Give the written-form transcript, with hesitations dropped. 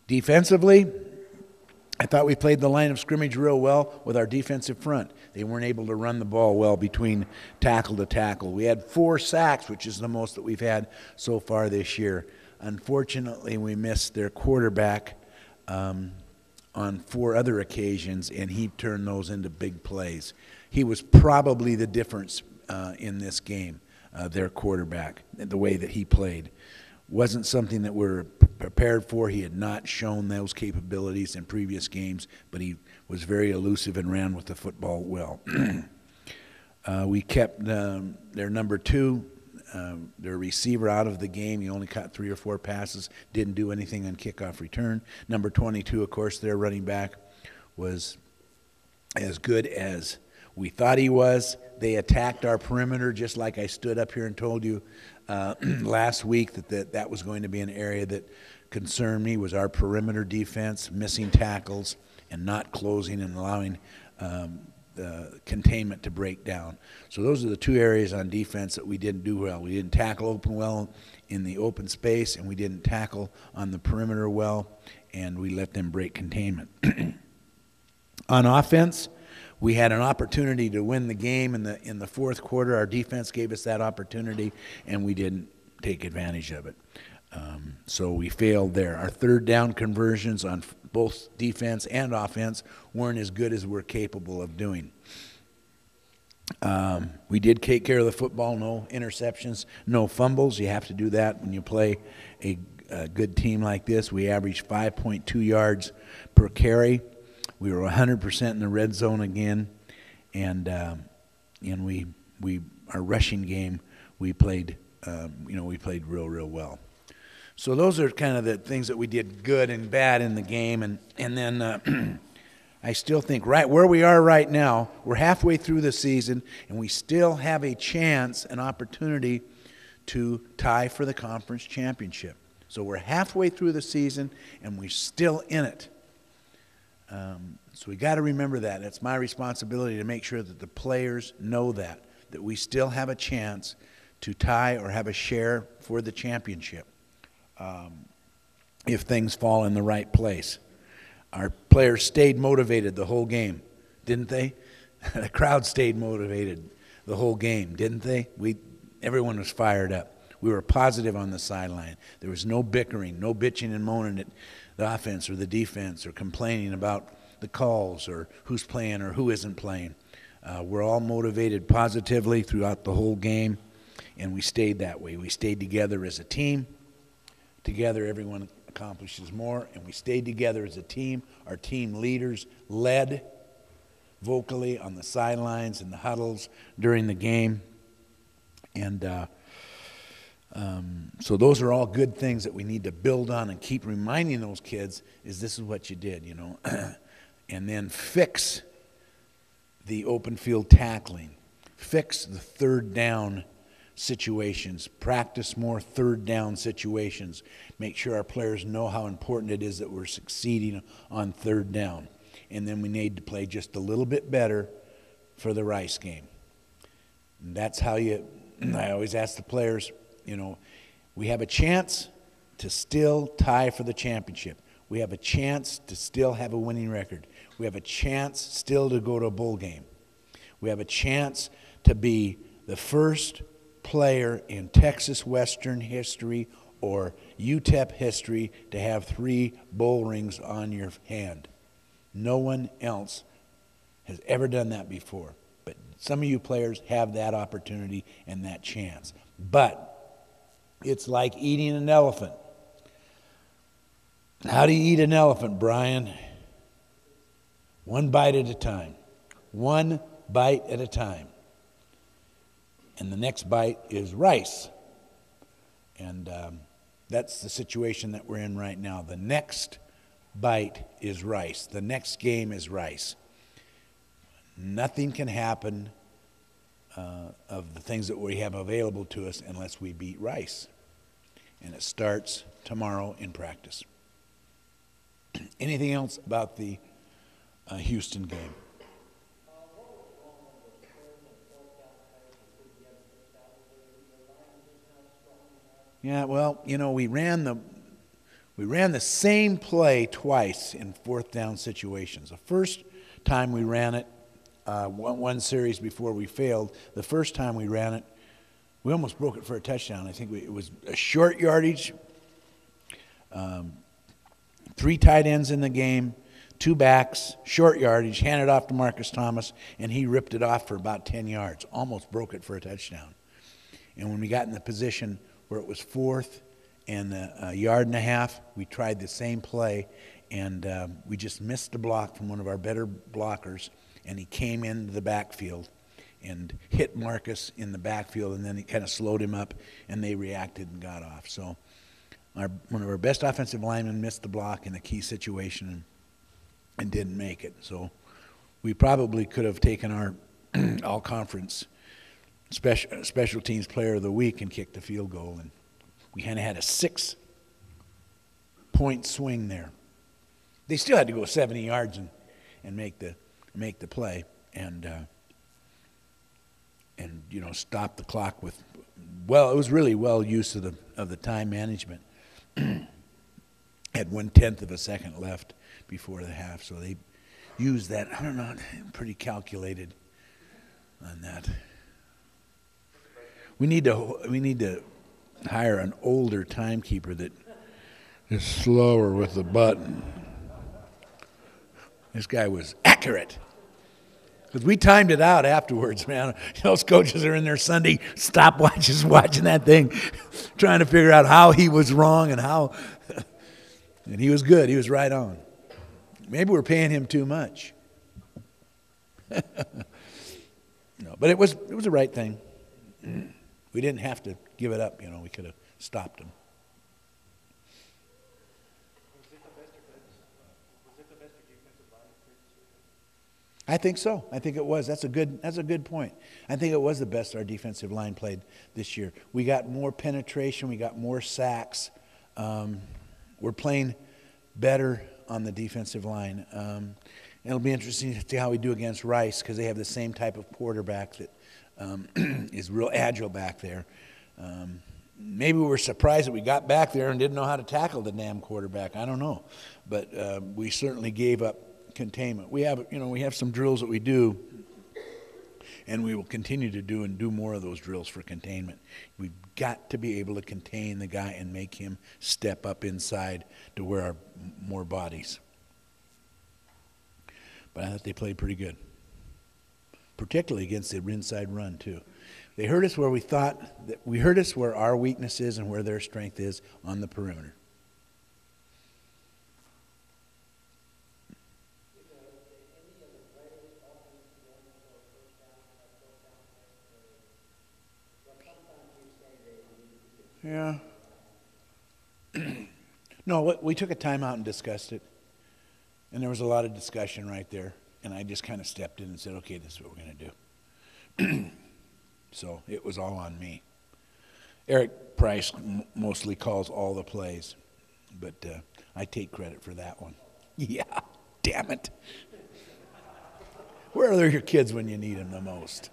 Defensively, I thought we played the line of scrimmage real well with our defensive front. They weren't able to run the ball well between tackle to tackle. We had 4 sacks, which is the most that we've had so far this year. Unfortunately, we missed their quarterback on 4 other occasions, and he turned those into big plays. He was probably the difference in this game, their quarterback, the way that he played. Wasn't something that we're prepared for. He had not shown those capabilities in previous games, but he was very elusive and ran with the football well. We kept their number 2, their receiver, out of the game. He only caught 3 or 4 passes, didn't do anything on kickoff return. Number 22, of course, their running back was as good as we thought he was. They attacked our perimeter, just like I stood up here and told you last week that was going to be an area that concerned me, was our perimeter defense, missing tackles and not closing and allowing the containment to break down. So those are the 2 areas on defense that we didn't do well. We didn't tackle open well in the open space, and we didn't tackle on the perimeter well, and we let them break containment. On offense, we had an opportunity to win the game in the fourth quarter. Our defense gave us that opportunity, and we didn't take advantage of it. So we failed there. Our third down conversions on both defense and offense weren't as good as we're capable of doing. We did take care of the football, no interceptions, no fumbles. You have to do that when you play a good team like this. We averaged 5.2 yards per carry. We were 100% in the red zone again, and our rushing game we played real well. So those are kind of the things that we did good and bad in the game, and then I still think right where we are right now, we're halfway through the season, and we still have a chance, an opportunity to tie for the conference championship. So we're halfway through the season, and we're still in it. So we got to remember that. It's my responsibility to make sure that the players know that we still have a chance to tie or have a share for the championship if things fall in the right place. Our players stayed motivated the whole game, didn't they? The crowd stayed motivated the whole game, didn't they? Everyone was fired up. We were positive on the sideline. There was no bickering, no bitching and moaning at the offense or the defense or complaining about the calls or who's playing or who isn't playing. We're all motivated positively throughout the whole game, and we stayed that way. We stayed together as a team. Together, everyone accomplishes more, and we stayed together as a team. Our team leaders led vocally on the sidelines and the huddles during the game. And so those are all good things that we need to build on and keep reminding those kids is this is what you did, you know. And then fix the open field tackling. Fix the third down situations. Practice more third down situations. Make sure our players know how important it is that we're succeeding on third down. And then we need to play just a little bit better for the Rice game. And that's how I always ask the players, you know, we have a chance to still tie for the championship. We have a chance to still have a winning record. We have a chance still to go to a bowl game. We have a chance to be the first player in Texas Western history or UTEP history to have 3 bowl rings on your hand. No one else has ever done that before. But some of you players have that opportunity and that chance. But it's like eating an elephant. How do you eat an elephant, Brian? One bite at a time. One bite at a time. And the next bite is rice. And that's the situation that we're in right now. The next bite is rice. The next game is rice. Nothing can happen of the things that we have available to us unless we beat Rice. And it starts tomorrow in practice. Anything else about the Houston game? Yeah, well, you know, we ran We ran the same play twice in fourth down situations. The first time we ran it, one series before we failed, the first time we ran it, we almost broke it for a touchdown. I think it was a short yardage, 3 tight ends in the game, 2 backs, short yardage, handed off to Marcus Thomas, and he ripped it off for about 10 yards, almost broke it for a touchdown. And when we got in the position where it was fourth and a yard and a half, we tried the same play, and we just missed a block from one of our better blockers, and he came into the backfield and hit Marcus in the backfield, and then it kind of slowed him up, and they reacted and got off. So one of our best offensive linemen missed the block in a key situation and didn't make it. So we probably could have taken our all-conference special teams player of the week and kicked the field goal, and we kind of had a 6-point swing there. They still had to go 70 yards and make the play and stop the clock with, well, it was really well use of the time management. Had 1/10 of a second left before the half, so they used that. I don't know, pretty calculated on that. We need to hire an older timekeeper that is slower with the button. This guy was accurate. Because we timed it out afterwards, man. Those coaches are in their Sunday stopwatches watching that thing, trying to figure out how he was wrong and how. And he was good. He was right on. Maybe we're paying him too much. No, but it was the right thing. We didn't have to give it up. We could have stopped him. I think so. I think it was. That's a good point. I think it was the best our defensive line played this year. We got more penetration. We got more sacks. We're playing better on the defensive line. It'll be interesting to see how we do against Rice because they have the same type of quarterback that is real agile back there. Maybe we were surprised that we got back there and didn't know how to tackle the damn quarterback. I don't know. But we certainly gave up containment. We have some drills that we do, and we will continue to do more of those drills for containment. We've got to be able to contain the guy and make him step up inside to where our more bodies. But I thought they played pretty good, particularly against the inside run too. They hurt us where we hurt us where our weakness is and where their strength is on the perimeter. Yeah. No, we took a time out and discussed it. And there was a lot of discussion right there. And I just kind of stepped in and said, okay, this is what we're going to do. So it was all on me. Eric Price mostly calls all the plays. But I take credit for that one. Yeah, damn it. Where are your kids when you need them the most?